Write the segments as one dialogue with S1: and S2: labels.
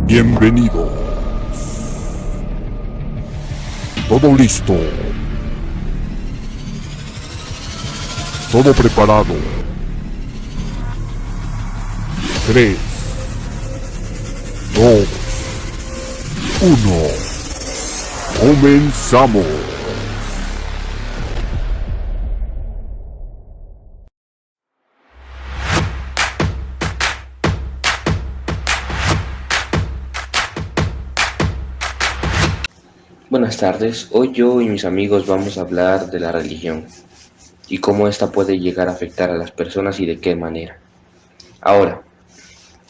S1: Bienvenido. Todo listo. Todo preparado. 3, 2, 1. Comenzamos.
S2: Buenas tardes, hoy yo y mis amigos vamos a hablar de la religión y cómo ésta puede llegar a afectar a las personas y de qué manera. Ahora,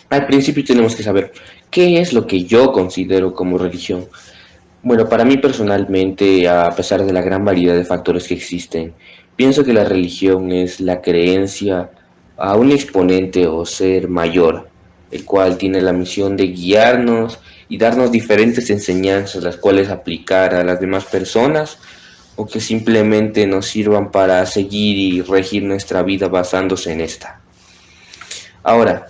S2: al principio tenemos que saber qué es lo que yo considero como religión. Bueno, para mí personalmente, a pesar de la gran variedad de factores que existen, pienso que la religión es la creencia a un exponente o ser mayor, el cual tiene la misión de guiarnos y darnos diferentes enseñanzas, las cuales aplicar a las demás personas o que simplemente nos sirvan para seguir y regir nuestra vida basándose en esta. Ahora,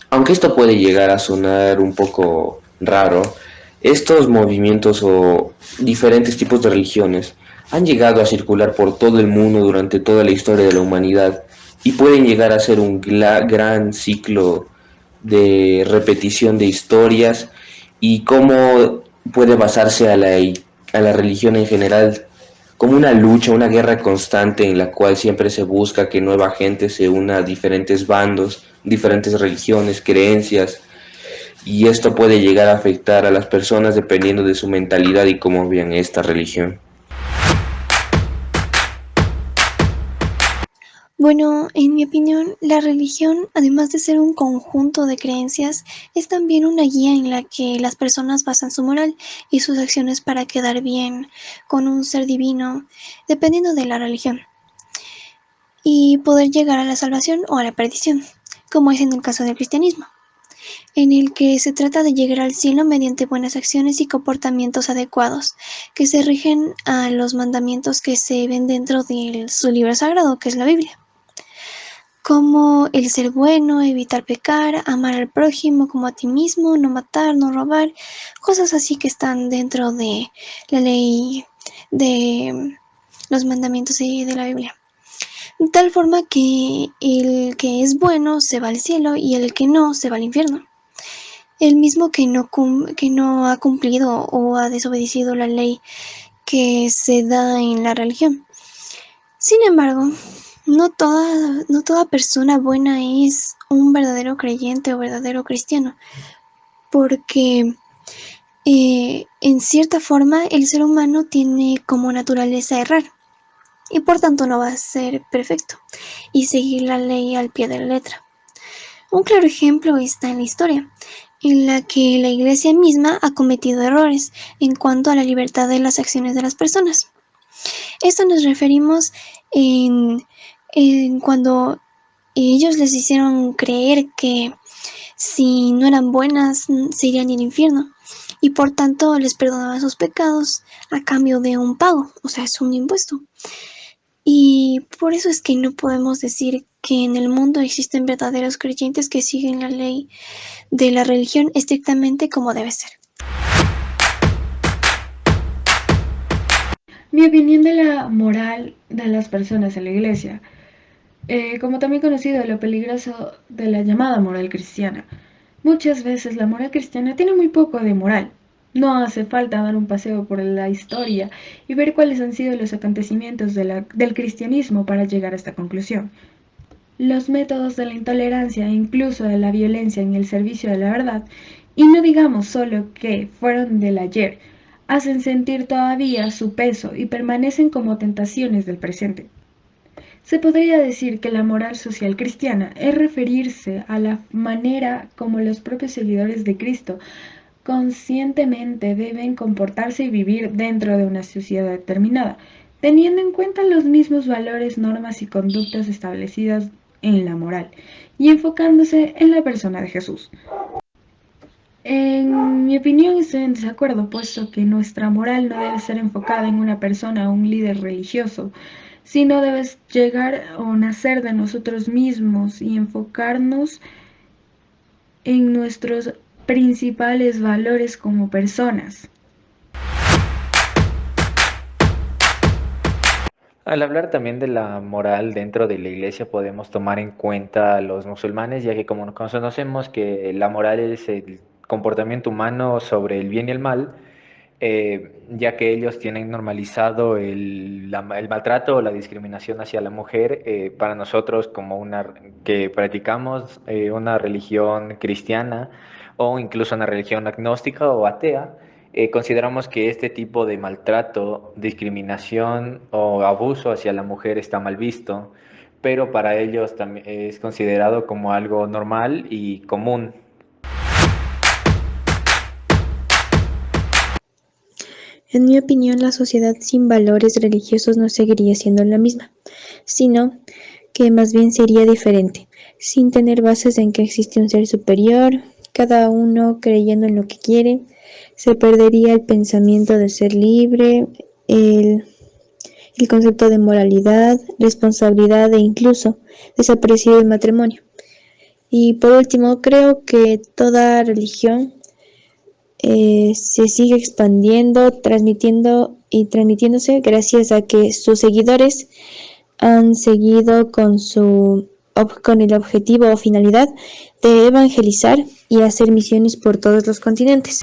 S2: aunque esto puede llegar a sonar un poco raro, estos movimientos o diferentes tipos de religiones han llegado a circular por todo el mundo durante toda la historia de la humanidad y pueden llegar a ser un gran ciclo de repetición de historias y cómo puede basarse a la religión en general como una lucha, una guerra constante en la cual siempre se busca que nueva gente se una a diferentes bandos, diferentes religiones, creencias, y esto puede llegar a afectar a las personas dependiendo de su mentalidad y cómo vean esta religión.
S3: Bueno, en mi opinión, la religión, además de ser un conjunto de creencias, es también una guía en la que las personas basan su moral y sus acciones para quedar bien con un ser divino, dependiendo de la religión, y poder llegar a la salvación o a la perdición, como es en el caso del cristianismo, en el que se trata de llegar al cielo mediante buenas acciones y comportamientos adecuados, que se rigen a los mandamientos que se ven dentro de su libro sagrado, que es la Biblia, como el ser bueno, evitar pecar, amar al prójimo como a ti mismo, no matar, no robar, cosas así que están dentro de la ley de los mandamientos de la Biblia. De tal forma que el que es bueno se va al cielo y el que no se va al infierno. El mismo que no ha cumplido o ha desobedecido la ley que se da en la religión. Sin embargo, no toda persona buena es un verdadero creyente o verdadero cristiano, porque en cierta forma el ser humano tiene como naturaleza errar y por tanto no va a ser perfecto y seguir la ley al pie de la letra. Un claro ejemplo está en la historia, en la que la Iglesia misma ha cometido errores en cuanto a la libertad de las acciones de las personas. Esto nos referimos en cuando ellos les hicieron creer que si no eran buenas se irían al infierno y por tanto les perdonaban sus pecados a cambio de un pago, o sea, es un impuesto. Y por eso es que no podemos decir que en el mundo existen verdaderos creyentes que siguen la ley de la religión estrictamente como debe ser.
S4: Mi opinión de la moral de las personas en la iglesia, como también conocido lo peligroso de la llamada moral cristiana. Muchas veces la moral cristiana tiene muy poco de moral. No hace falta dar un paseo por la historia y ver cuáles han sido los acontecimientos del cristianismo para llegar a esta conclusión. Los métodos de la intolerancia e incluso de la violencia en el servicio de la verdad, y no digamos solo que fueron del ayer, hacen sentir todavía su peso y permanecen como tentaciones del presente. Se podría decir que la moral social cristiana es referirse a la manera como los propios seguidores de Cristo conscientemente deben comportarse y vivir dentro de una sociedad determinada, teniendo en cuenta los mismos valores, normas y conductas establecidas en la moral, y enfocándose en la persona de Jesús. En mi opinión estoy en desacuerdo, puesto que nuestra moral no debe ser enfocada en una persona o un líder religioso, sino debe llegar o nacer de nosotros mismos y enfocarnos en nuestros principales valores como personas.
S5: Al hablar también de la moral dentro de la iglesia podemos tomar en cuenta a los musulmanes, ya que como conocemos que la moral es el comportamiento humano sobre el bien y el mal, ya que ellos tienen normalizado el maltrato o la discriminación hacia la mujer. Para nosotros como que practicamos una religión cristiana o incluso una religión agnóstica o atea, consideramos que este tipo de maltrato, discriminación o abuso hacia la mujer está mal visto, pero para ellos también es considerado como algo normal y común.
S6: En mi opinión, la sociedad sin valores religiosos no seguiría siendo la misma, sino que más bien sería diferente, sin tener bases en que existe un ser superior, cada uno creyendo en lo que quiere. Se perdería el pensamiento de ser libre, el concepto de moralidad, responsabilidad e incluso desaparecería el matrimonio. Y por último, creo que toda religión se sigue expandiendo, transmitiéndose gracias a que sus seguidores han seguido con el objetivo o finalidad de evangelizar y hacer misiones por todos los continentes.